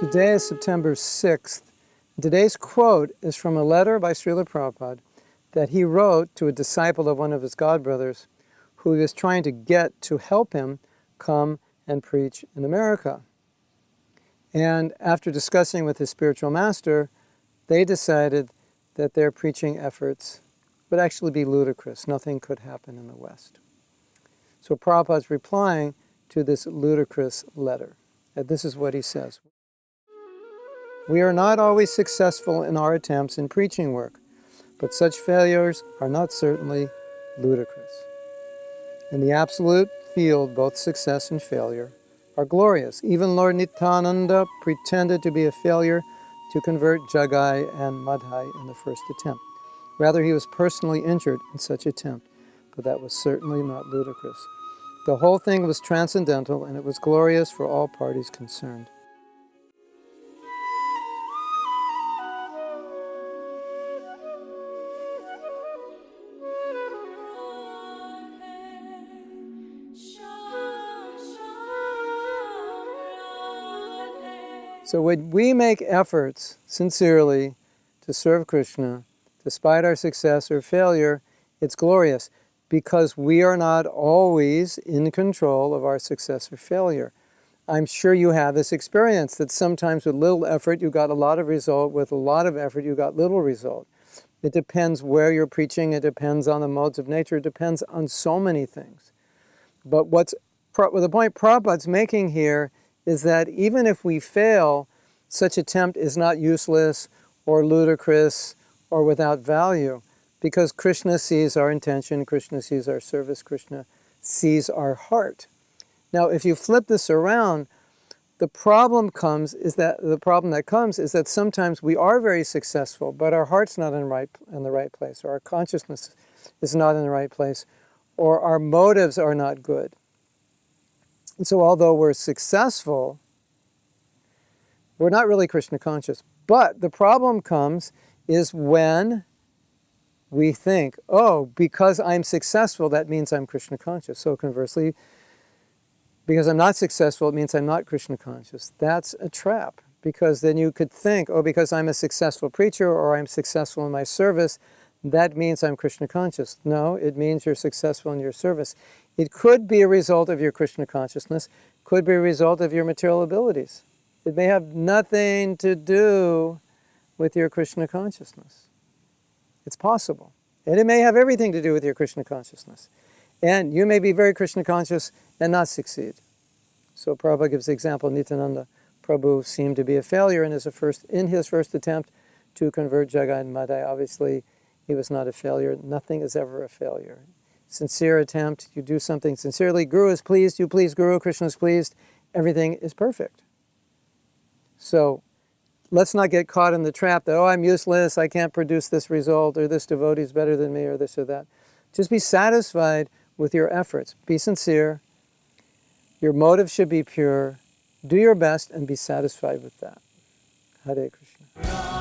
Today is September 6th. Today's quote is from a letter by Srila Prabhupada that he wrote to a disciple of one of his godbrothers who he was trying to get to help him come and preach in America. And after discussing with his spiritual master, they decided that their preaching efforts would actually be ludicrous. Nothing could happen in the West. So Prabhupada's replying to this ludicrous letter. And this is what he says. We are not always successful in our attempts in preaching work, but such failures are not certainly ludicrous. In the absolute field, both success and failure are glorious. Even Lord Nityananda pretended to be a failure to convert Jagai and Madhai in the first attempt. Rather, he was personally injured in such attempt, but that was certainly not ludicrous. The whole thing was transcendental, and it was glorious for all parties concerned. So when we make efforts sincerely to serve Krishna, despite our success or failure, it's glorious because we are not always in control of our success or failure. I'm sure you have this experience that sometimes with little effort you got a lot of result, with a lot of effort you got little result. It depends where you're preaching, it depends on the modes of nature, it depends on so many things. But the point Prabhupada's making here is that even if we fail, such attempt is not useless or ludicrous or without value, because Krishna sees our intention, Krishna sees our service, Krishna sees our heart. Now, if you flip this around, the problem that comes is that sometimes we are very successful, but our heart's not in the right place, or our consciousness is not in the right place, or our motives are not good. And so although we're successful, we're not really Krishna conscious. But the problem comes is when we think, oh, because I'm successful, that means I'm Krishna conscious. So conversely, because I'm not successful, it means I'm not Krishna conscious. That's a trap, because then you could think, oh, because I'm a successful preacher or I'm successful in my service, that means I'm Krishna conscious. No, it means you're successful in your service. It could be a result of your Krishna consciousness, could be a result of your material abilities. It may have nothing to do with your Krishna consciousness. It's possible. And it may have everything to do with your Krishna consciousness. And you may be very Krishna conscious and not succeed. So Prabhupada gives the example, Nityananda Prabhu seemed to be a failure in his first attempt to convert Jagai and Madhai. Obviously, he was not a failure. Nothing is ever a failure. Sincere attempt, you do something sincerely, Guru is pleased, you please Guru, Krishna is pleased, everything is perfect. So let's not get caught in the trap that, oh, I'm useless, I can't produce this result, or this devotee is better than me, or this or that. Just be satisfied with your efforts. Be sincere. Your motive should be pure. Do your best and be satisfied with that. Hare Krishna.